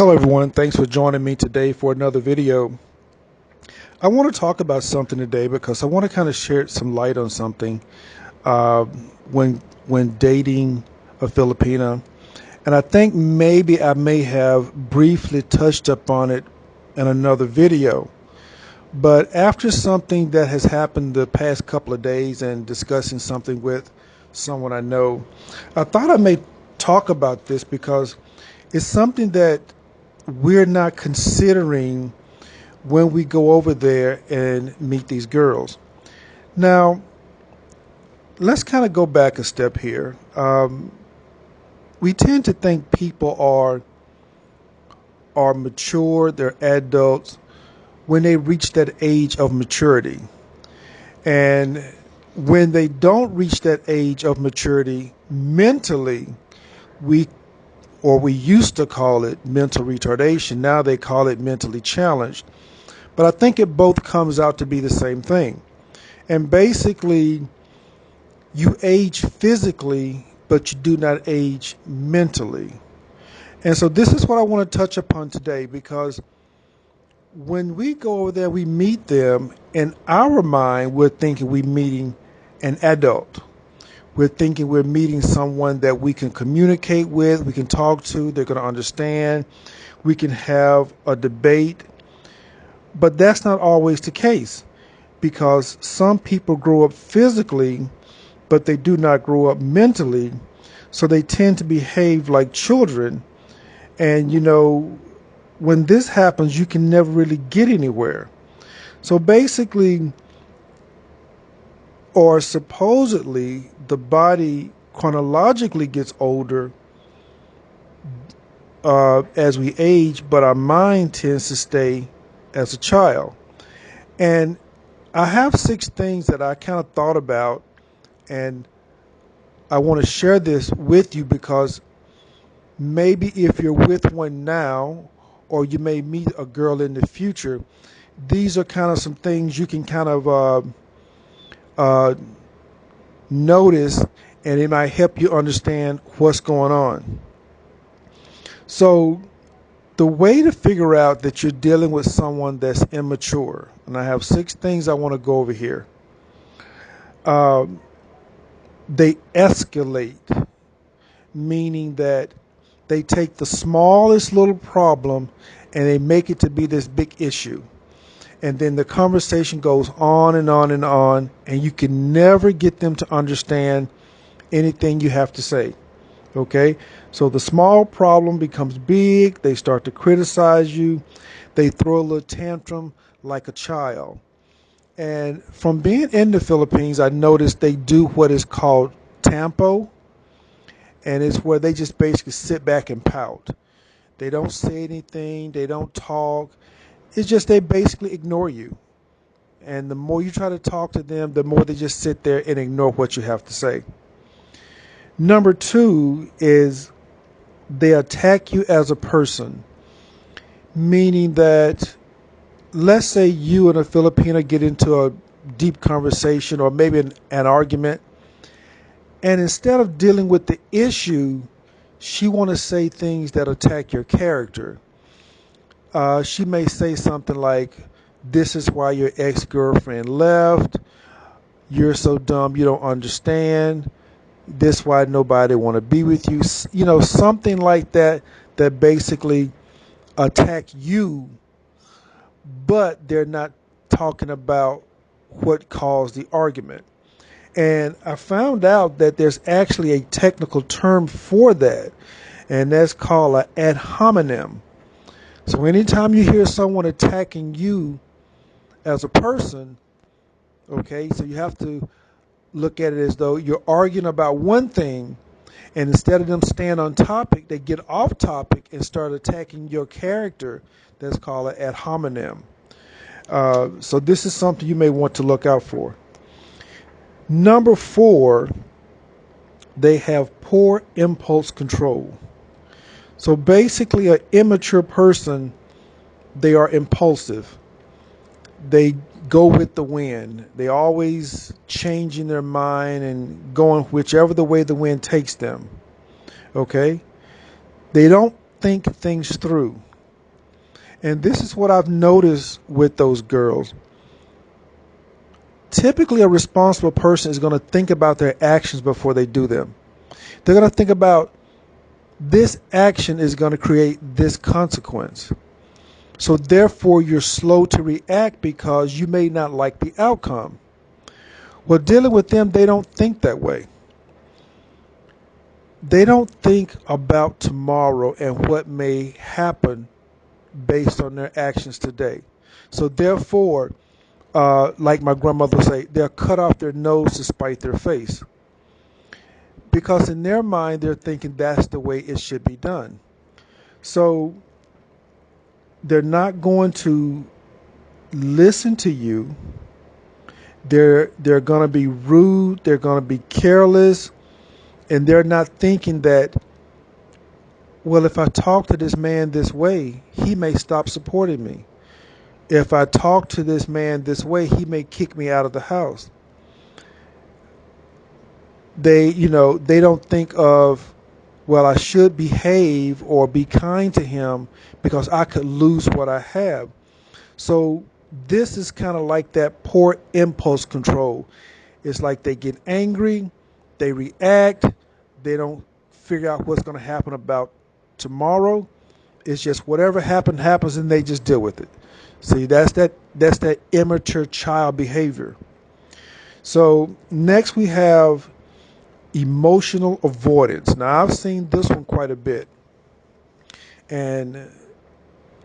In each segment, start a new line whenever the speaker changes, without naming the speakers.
Hello everyone, thanks for joining me today for another video. I want to talk about something today because I want to kind of shed some light on something uh, when dating a Filipina. And I think maybe I may have briefly touched upon it in another video. But after something that has happened the past couple of days and discussing something with someone I know, I thought I may talk about this because it's something that we're not considering when we go over there and meet these girls. Now, let's kind of go back a step here. We tend to think people are mature, they're adults when they reach that age of maturity. And when they don't reach that age of maturity mentally, we used to call it mental retardation. Now they call it mentally challenged. But I think it both comes out to be the same thing. And basically, you age physically, but you do not age mentally. And so this is what I want to touch upon today, because when we go over there, we meet them, in our mind, we're thinking we're meeting an adult. We're thinking we're meeting someone that we can communicate with, we can talk to, they're going to understand, we can have a debate. But that's not always the case, because some people grow up physically, but they do not grow up mentally. So they tend to behave like children. And, when this happens, you can never really get anywhere. So basically, or supposedly, the body chronologically gets older as we age, but our mind tends to stay as a child. And I have 6 things that I kind of thought about, and I want to share this with you because maybe if you're with one now, or you may meet a girl in the future, these are kind of some things you can kind of notice, and it might help you understand what's going on. So the way to figure out that you're dealing with someone that's immature, and I have 6 things I want to go over here. They escalate, meaning that they take the smallest little problem and they make it to be this big issue. And then the conversation goes on and on and on, and you can never get them to understand anything you have to say. Okay? So the small problem becomes big. They start to criticize you. They throw a little tantrum like a child. And from being in the Philippines, I noticed they do what is called tampo. And it's where they just basically sit back and pout. They don't say anything. They don't talk. It's just they basically ignore you. And the more you try to talk to them, the more they just sit there and ignore what you have to say. Number 2 is they attack you as a person, meaning that, let's say you and a Filipina get into a deep conversation or maybe an argument, and instead of dealing with the issue, she want to say things that attack your character. She may say something like, "This is why your ex-girlfriend left. You're so dumb, you don't understand. This why nobody want to be with you." Something like that, that basically attack you, but they're not talking about what caused the argument. And I found out that there's actually a technical term for that, and that's called an ad hominem. So anytime you hear someone attacking you as a person, okay, so you have to look at it as though you're arguing about one thing, and instead of them staying on topic, they get off topic and start attacking your character. That's called an ad hominem. So this is something you may want to look out for. Number 4, they have poor impulse control. So basically, an immature person, they are impulsive. They go with the wind. They always changing their mind and going whichever the way the wind takes them. Okay? They don't think things through. And this is what I've noticed with those girls. Typically, a responsible person is going to think about their actions before they do them. They're going to think about this action is going to create this consequence. So therefore, you're slow to react because you may not like the outcome. Well, dealing with them, they don't think that way. They don't think about tomorrow and what may happen based on their actions today. So therefore, like my grandmother would say, they'll cut off their nose to spite their face. Because in their mind, they're thinking that's the way it should be done. So they're not going to listen to you. They're going to be rude. They're going to be careless. And they're not thinking that, well, if I talk to this man this way, he may stop supporting me. If I talk to this man this way, he may kick me out of the house. They don't think of, well, I should behave or be kind to him because I could lose what I have. So this is kind of like that poor impulse control. It's like they get angry, they react, they don't figure out what's going to happen about tomorrow. It's just whatever happens, and they just deal with it. See, that's that immature child behavior. So next we have emotional avoidance. Now I've seen this one quite a bit, and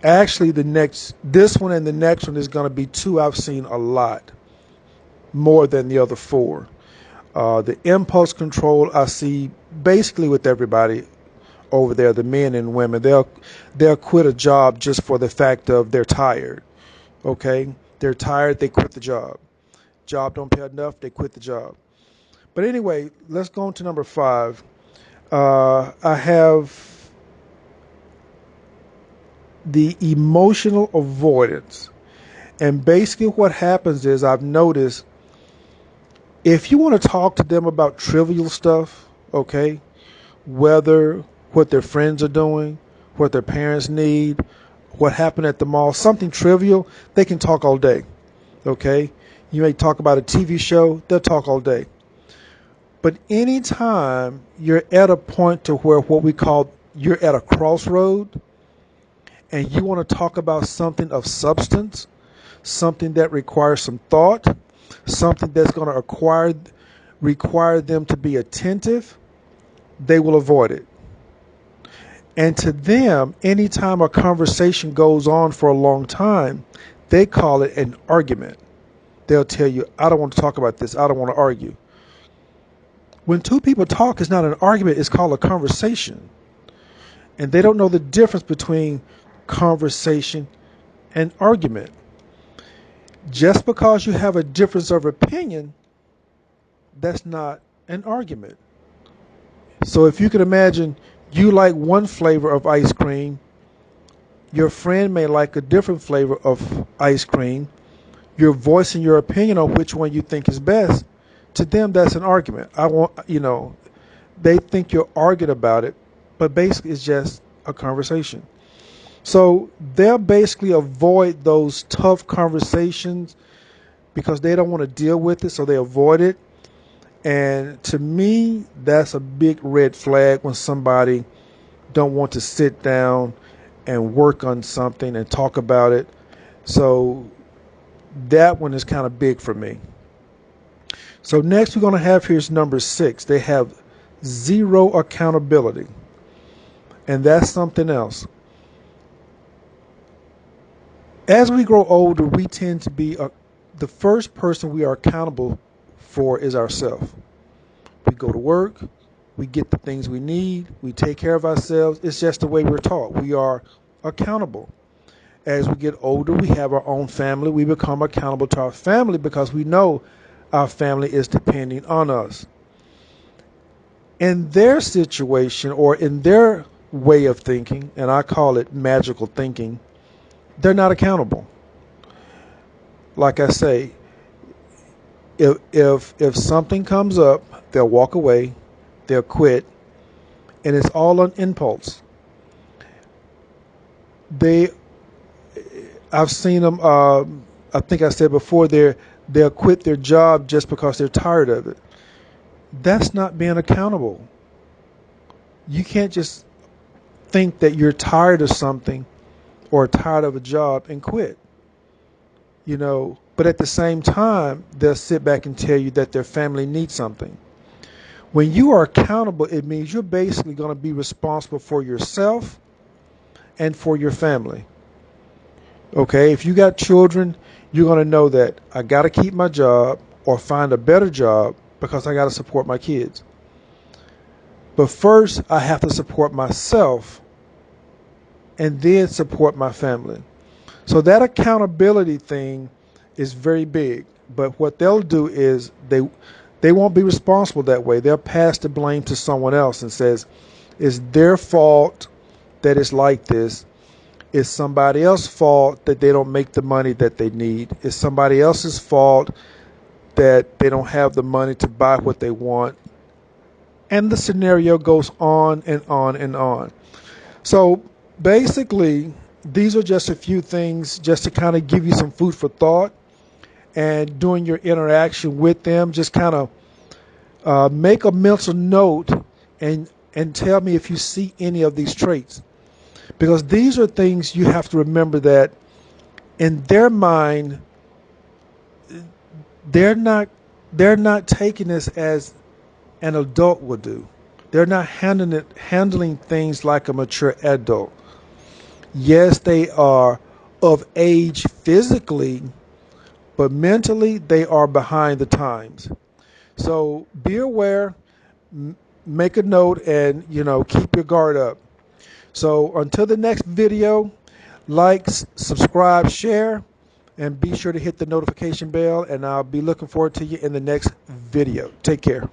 actually this one and the next one is going to be two I've seen a lot more than the other four. The impulse control I see basically with everybody over there, the men and women. They'll quit a job just for the fact of they're tired. Okay, they're tired, they quit the job. Job don't pay enough, they quit the job. But anyway, let's go on to number 5. I have the emotional avoidance. And basically what happens is I've noticed if you want to talk to them about trivial stuff, okay, whether what their friends are doing, what their parents need, what happened at the mall, something trivial, they can talk all day, okay? You may talk about a TV show, they'll talk all day. But anytime you're at a point to where what we call you're at a crossroad and you want to talk about something of substance, something that requires some thought, something that's going to require them to be attentive, they will avoid it. And to them, anytime a conversation goes on for a long time, they call it an argument. They'll tell you, I don't want to talk about this. I don't want to argue. When two people talk, it's not an argument. It's called a conversation. And they don't know the difference between conversation and argument. Just because you have a difference of opinion, that's not an argument. So if you can imagine, you like one flavor of ice cream, your friend may like a different flavor of ice cream, you're voicing your opinion on which one you think is best. To them, that's an argument. They think you're arguing about it, but basically it's just a conversation. So they'll basically avoid those tough conversations because they don't want to deal with it, so they avoid it. And to me, that's a big red flag when somebody don't want to sit down and work on something and talk about it. So that one is kind of big for me. So next we're going to have here's number 6. They have zero accountability. And that's something else. As we grow older, we tend to be the first person we are accountable for is ourselves. We go to work, we get the things we need, we take care of ourselves. It's just the way we're taught. We are accountable. As we get older, we have our own family. We become accountable to our family because we know our family is depending on us. In their situation or in their way of thinking, and I call it magical thinking, they're not accountable. Like I say, if something comes up, they'll walk away, they'll quit, and it's all on impulse. I've seen them. I think I said before they'll quit their job just because they're tired of it. That's not being accountable. You can't just think that you're tired of something or tired of a job and quit. But at the same time, they'll sit back and tell you that their family needs something. When you are accountable, it means you're basically going to be responsible for yourself and for your family. Okay, if you got children, you're going to know that I got to keep my job or find a better job because I got to support my kids. But first, I have to support myself and then support my family. So that accountability thing is very big. But what they'll do is they won't be responsible that way. They'll pass the blame to someone else and says it's their fault that it's like this. It's somebody else's fault that they don't make the money that they need. It's somebody else's fault that they don't have the money to buy what they want. And the scenario goes on and on and on. So basically, these are just a few things just to kind of give you some food for thought. And during your interaction with them, just kind of make a mental note and tell me if you see any of these traits. Because these are things you have to remember that in their mind, they're not taking this as an adult would do. They're not handling things like a mature adult. Yes, they are of age physically, but mentally they are behind the times. So be aware, make a note, and keep your guard up. So until the next video, like, subscribe, share, and be sure to hit the notification bell, and I'll be looking forward to you in the next video. Take care.